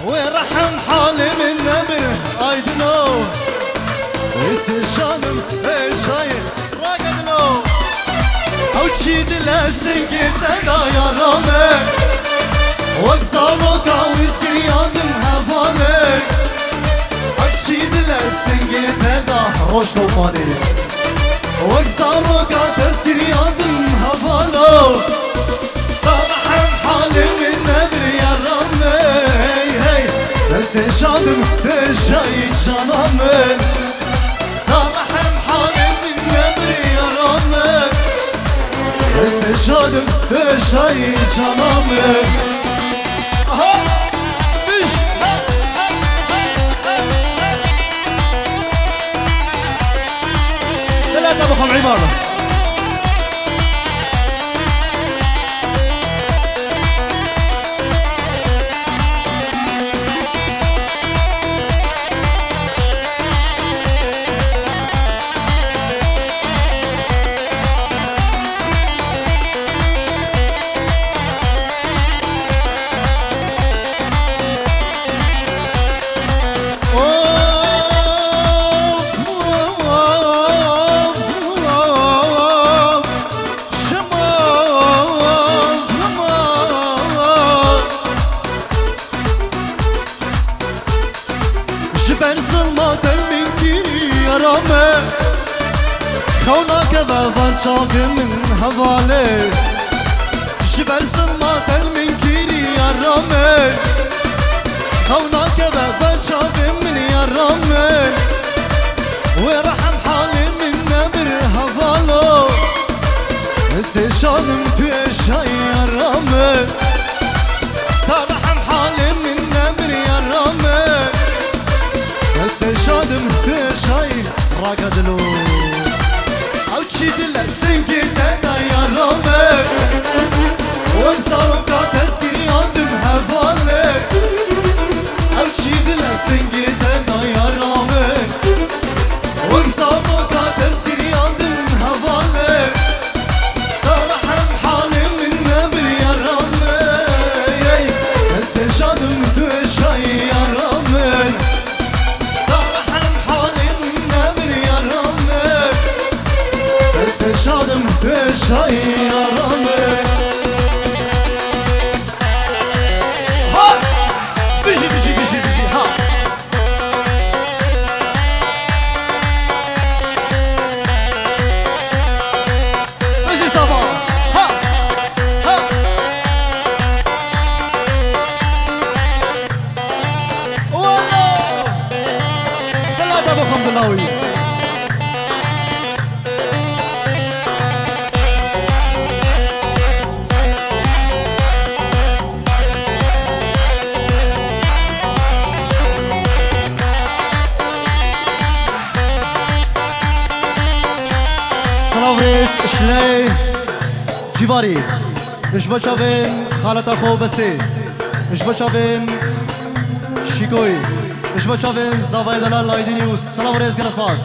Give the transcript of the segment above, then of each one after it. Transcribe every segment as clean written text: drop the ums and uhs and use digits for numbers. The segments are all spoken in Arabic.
ورحم حالي من نبر ايدنو استشانم شايف راقدنو او تشيد لسنكي تدا يا رامي واقصالو قاويس كرياندم هفاني او تشيد لسنكي تدا روش توفاني واقصالو قاويس كرياندم هفانو رحم حالي من نبر يا رامي استشانم شايف جانامن رحم حالي من نبر يا رامي استشهادم شاي جنامي اها مش ثلاثة بخم عمارة خوناك بابان شاق من هوالي جبل سمات المنكيري يا رامي خوناك بابان شاق من يا رامي ورحم حالي من نبر هوالو استشانم في شاي يا رامي ترحم حالي من نبر يا رامي استشانم في شاي راقدلو تشيد لسنكي تدا يا رامي وانصارو كاتسكي عندم هفالي او تشيد لسنكي تدا يا رامي وانصارو كاتسكي عندم هفالي ترحم حالي من نبر يا رامي استشهادم تشاي يا رامي ترحم حالي من نبر يا رامي استشهادم تشاي يا رامي ها بيجي بيجي بيجي بيجي ها بيجي صافا ها ها والله ثلاثة بخمد الله سلاوريس شلي جيفاري مش بشافين خالة أخو بسي مش بشافين شيكوي مش بشافين زافاي دلال لايدينيوس سلاوريس جلسفاس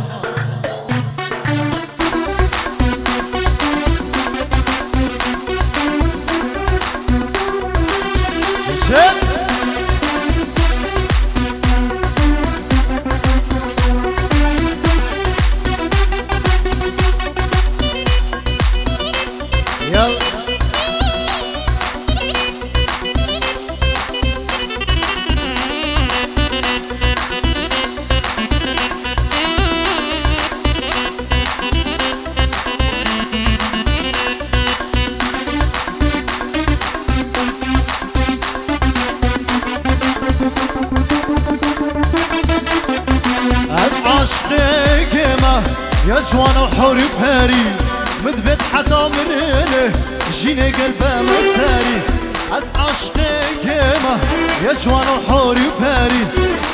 يا جوان وحوري بهاري مدفت حتى من هنا جيني قلبه مساري عشقك ما يا جوان وحوري بهاري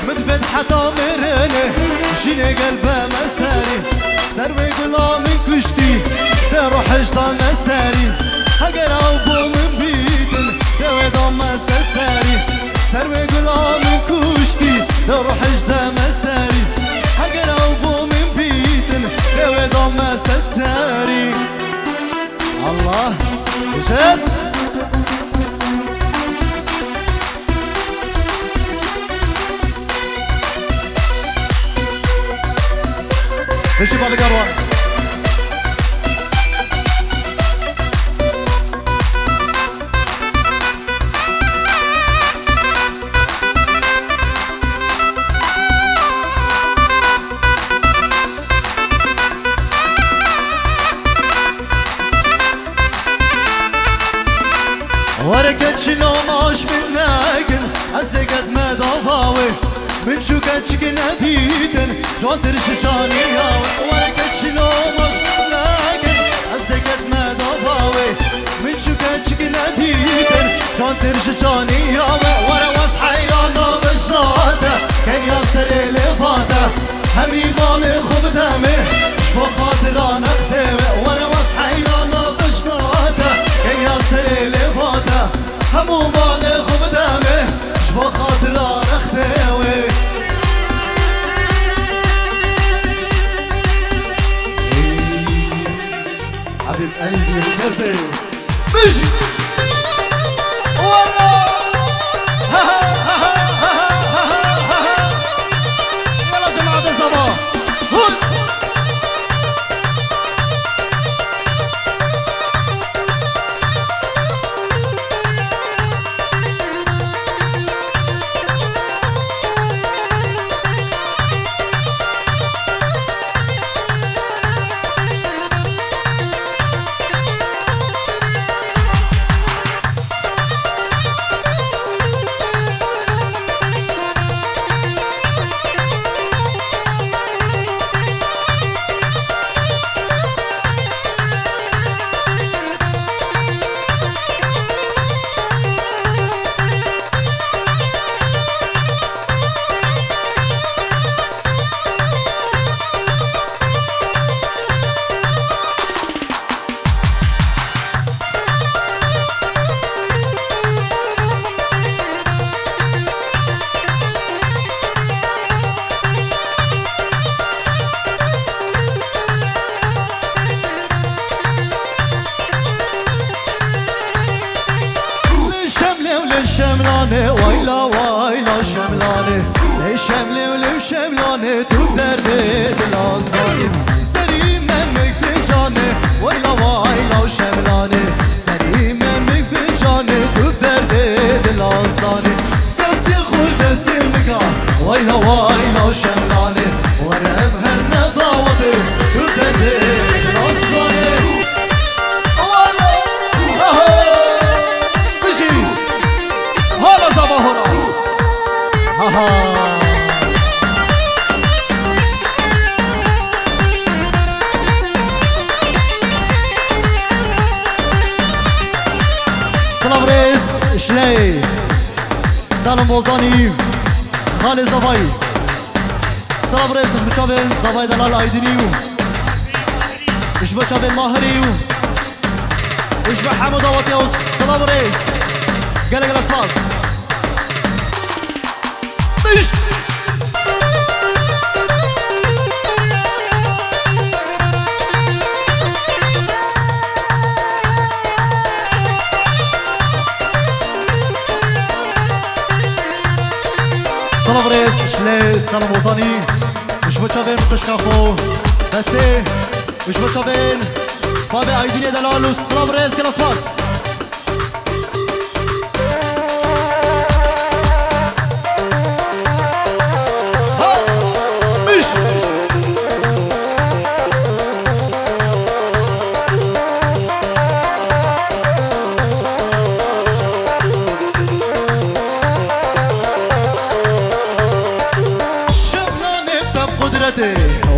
مدفت حتى من هنا جيني قلبه مساري سروي قلامي كشتي تروح اجدا مساري هقر اوبو من بيتن توي دام مساري سروي قلامي كشتي تروح اجدا مساري هقر اوبو من بيتن توي دام مساري الله بجد بشي بعد قروة ورقة شلو ماش من ناقل عزقت ما ضفاوي من شوكت شكنا ديتن جون درش جاني ياوي ورقة شلو ماش من ناقل عزقت ما ضفاوي من شوكت شكنا ديتن جون درش جاني ياوي ورا وصحي الله بشراته كان ياسر الفاته همي مالي خوب دمي شفو خاطرانا اختيوي ورا وصحي الله بشراته كان ياسر الفاته همو مالي خوب دمي شفو خاطرانا اختيوي حبيب قلبي وكفي بيجي والله يلا جماعة الصباح شملانه وایلا وایلا شملانه ای شمله ولو شملانه تو درد دلازانه سری من مکفجانه وایلا وایلا شملانه سری من مکفجانه تو درد دلازانه دستی خود دستی مکان وایلا وایلا شملانه ورم هر نضاوته تو درد دلازانه سلام رئيس شلي سلام بوزاني خالي زباي سلام رئيس مش بتشافل زباي دلال ايدنيو مش بتشافل ماهريو مش بحمد اوتيو سلام رئيس قالك الاسماس مش سلام رئيس شلي سلام وطني مش بتشافين متشكافو بسي مش بتشافين بابي ايديني دلالو سلام رئيس كلاس باس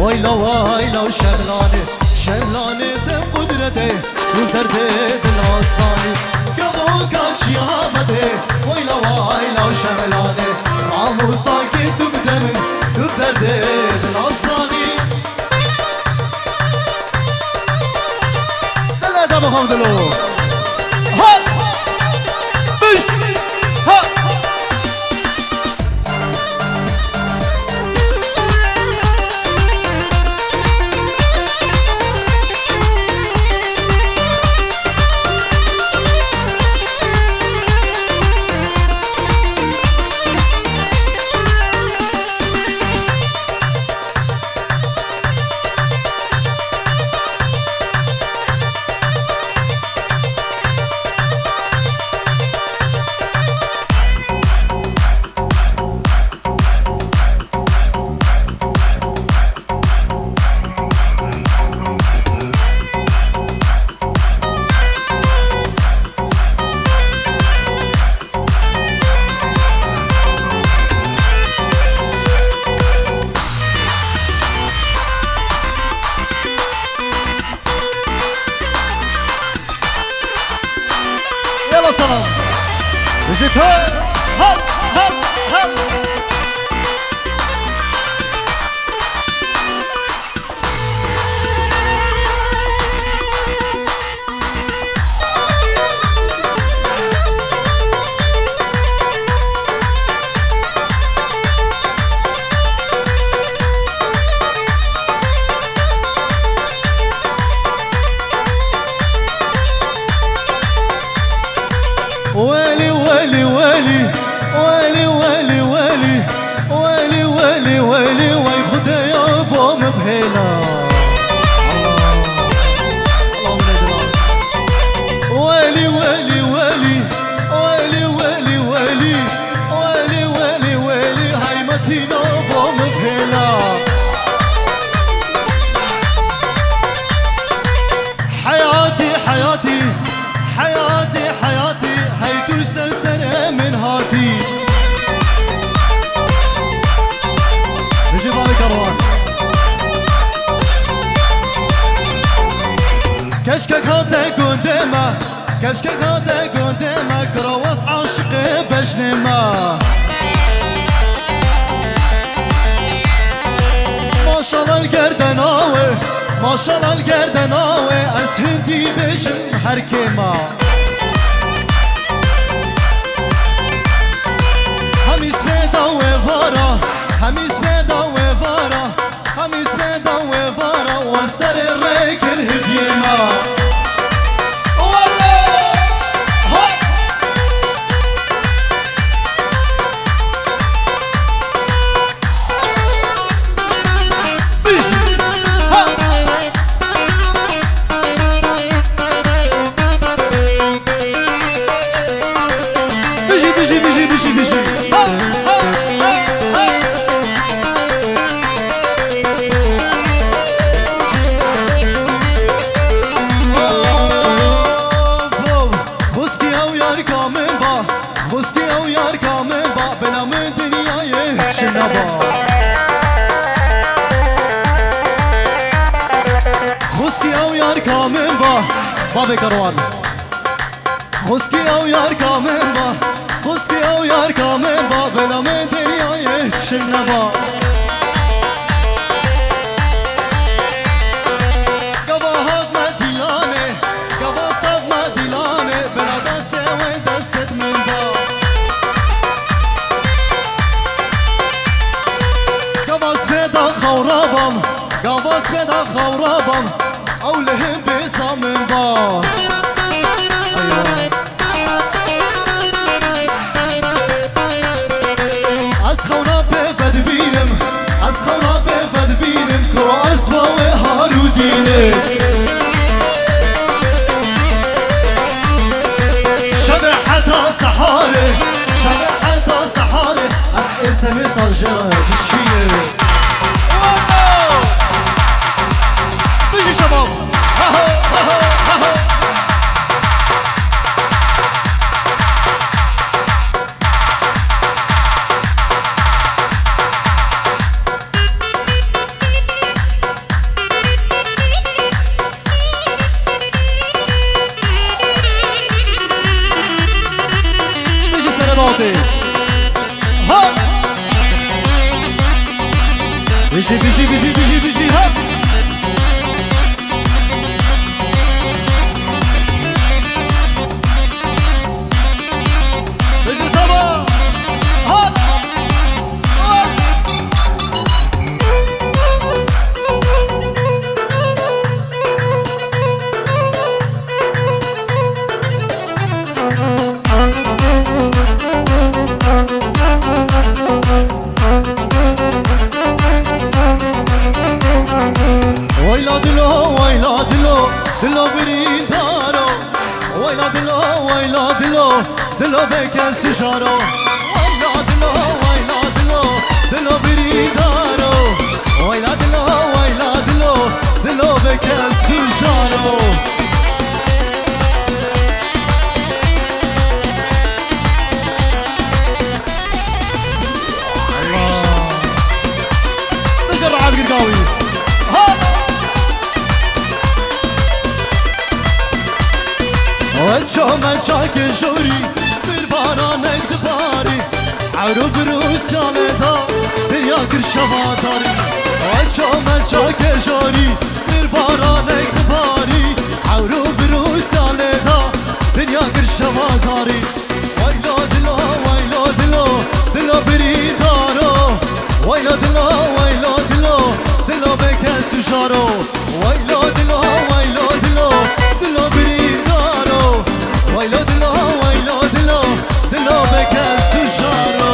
ويلا ويلا وشملاني شملاني دم قدرتي وترتي بالعصاني قبل كان شهامتي ويلا ويلا وشملاني عمو ساكت بدمي وترتي بالعصاني دلها دم خمدلو ها بش ها مبهلا الله من ادراك ويلي ويلي ويلي ويلي ويلي ويلي ويلي ويلي ويلي هاي متينا مبهلا حياتي حياتي حياتي حياتي هاي تسلسل من هاتي نجيب على كروان كشكك هاتا قدامه كشكك هاتا قدامه كراوس عاشق بجنمه ما شاء الله القردناوي ما شاء الله القردناوي اسهنتي بجم حركمه همیس پیدا و وارا همیس پیدا و وارا همیس پیدا و وارا و سر ریکل هدیما والله ها بيجي بيجي بيجي بيجي بيجي بابي كروان خسكي او يار كامل با خسكي او يار كامل با بلا من دنياي شنبا قواهات مديانه قواصات مديانه بلا دست و دست من با قواص فدا خورابم قواص فدا خورابم اولهم بسامن با از خونا بفد بینم از خونا بفد بینم کرو اسبا و هارو دینه شب حتا سحاره شب حتا سحاره از اسم سالجره بشینه بجی شباب بيجي بيجي بيجي بيجي بيجي هب بيجي سبا هب ويلا دلو ويلا دلو دلو برين دارو ويلا دلو ويلا دلو دلو بك السجارو ويلا دلو ويلا دلو دلو برين دارو ويلا دلو ويلا دلو دلو بك السجارو الله نجرب على القرقاوي وچو مچاک جوری در بارانک دباری عرو بروسانه دا دریا کرشما داری وچو مچاک جوری در بارانک دباری عرو بروسانه دا دریا کرشما داری ویلا دلو ویلا دلو دلو بری دارو ویلا دلو ویلا دلو دلو بکن سجارو ویلا دلو ویلا دلو دلو بری ويلو دلو ويلو دلو دلو بكال سجارو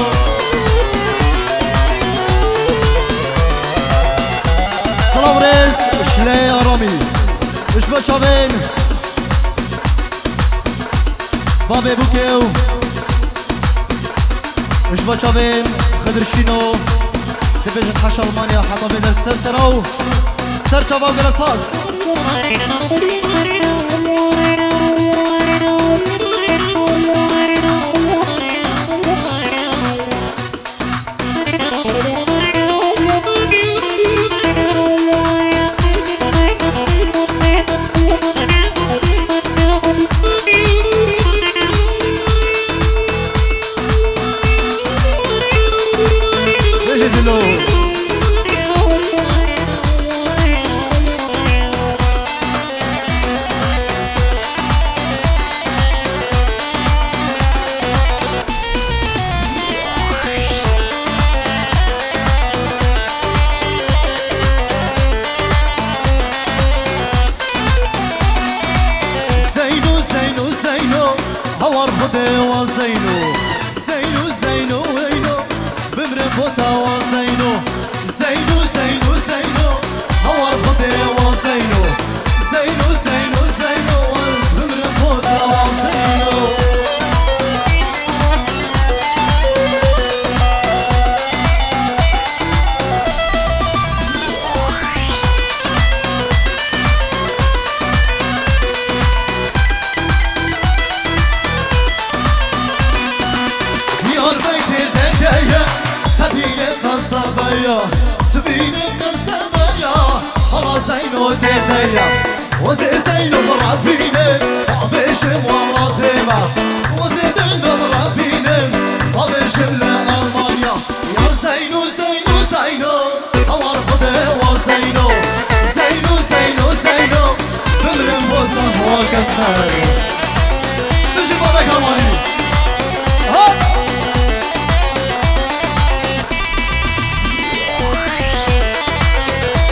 بچاوین بابی بوکیو اش بچاوین خدرشینو تبجت حش المانيا حطا بين السلسلة سر شباب الاساس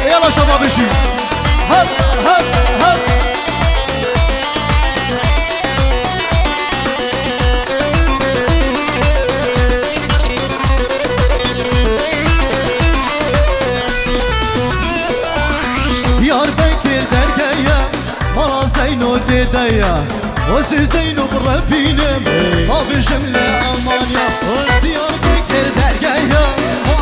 يلا شباب اشي هب هب هب يار بكر درجية مرا زينو ديدية وسي زينو برفينم ما بجملة أمانيا يار بكر درجية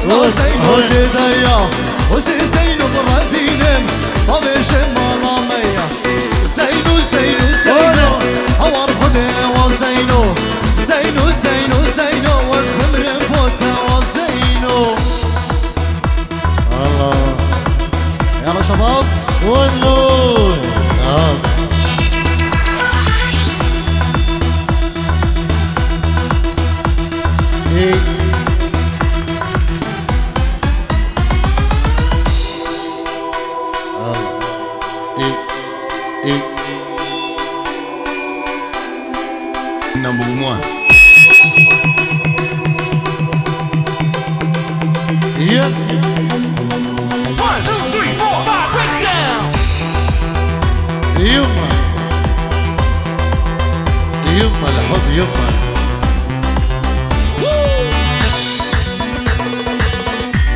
مرا زينو ديدية وسي زينو برفينم ما بجملة أمانيا زينو زينو زينو هوار خده وزينو زينو زينو زينو واسم رفوته وزينو الله يلا شباب والله Number one. Yep. 1, 2, 3, 4, 5, break it down. يما الحب يما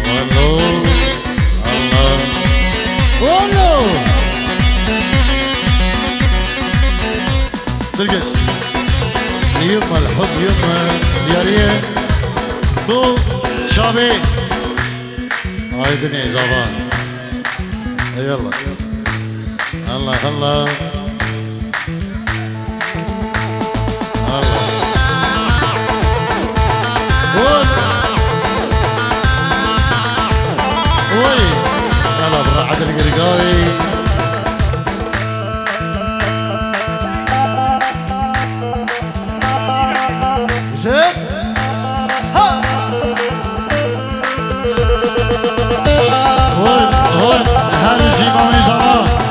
والله الله والله تلقى يما الحب يما دياريه بو شابي هاي دنيا زبان يلا الله الله هلا براحة القرقاوي زين ها هون هرجي مامي زمان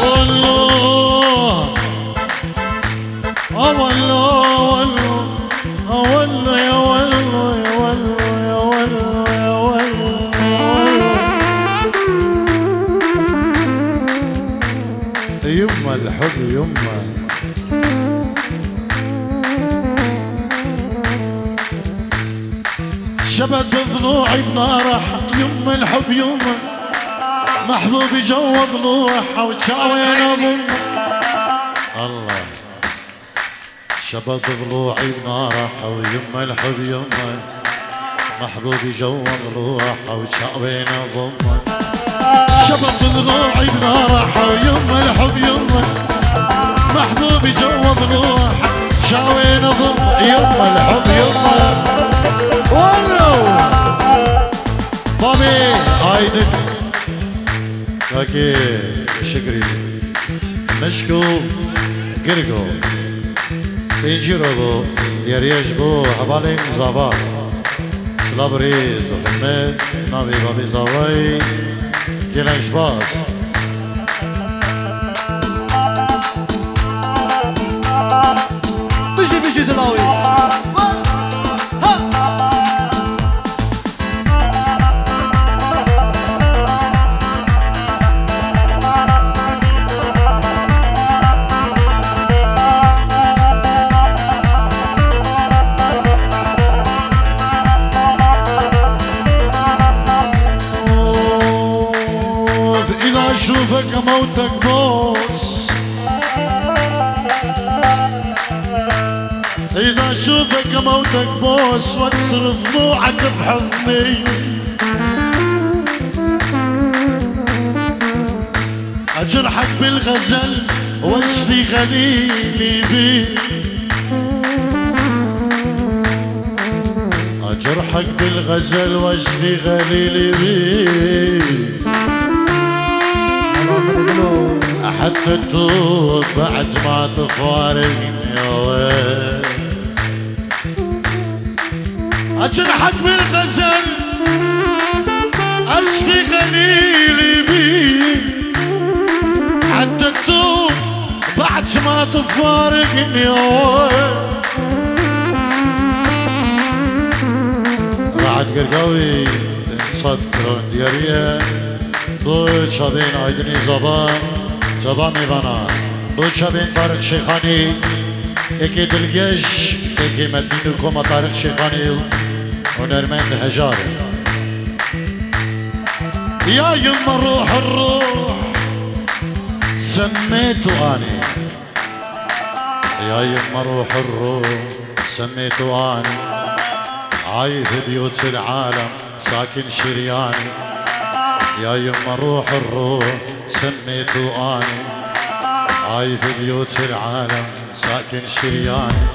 والله والله والله يا والله يا والله يا والله يا والله يما الحب يما شبت ضلوعي بنارح يما الحب يما محبوبي جوا ضلوعها وتشاوين اضم الله شبت ضلوعي بنارح ويما الحب يما محبوبي جوا ضلوعها وتشاوين اضم شبت ضلوعي بنارح ويما الحب يما محبوبي جوا ضلوعها شاوين اضم يما الحب يما ولو بابي هايدن كاكي شكري مشكو قرقو تنجيرو يريش بو حبالين زابا سلابريز وحمد نابي بابي زاواي جلنش باز بيجي دلاوي اشوفك موتك بوس اذا اشوفك موتك بوس واكسر ضلوعك بحضني اجرحك بالغزل واشفي غليلي بيك اجرحك بالغزل واشفي غليلي بيك حتى تتوب بعد ما تفارقني يا ويل اجرحك بالغزل اشفي غليلي بيك حتى تتوب بعد ما تفارقني يا ويل راعد قرقاوي صدر دياريه دو شبين عيدني زبان میبانا دو شبين طارق شيخاني اكي دلگش اكي مدين كوما طارق شيخاني ونرمين هجار يا يما روح الروح سميته اني يا يما روح الروح سميته اني عايش بيوت العالم ساكن شرياني يا يما روح الروح سميته اني عايش بيوت العالم ساكن شرياني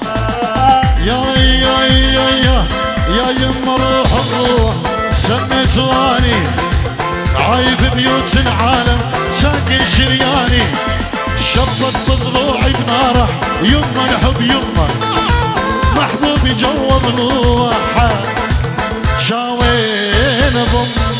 يا يما روح الروح سميته اني عايش بيوت العالم ساكن شرياني شبت بضلوعي بنارح يما الحب يما محبوبي جوا ضلوعها شاوين ضم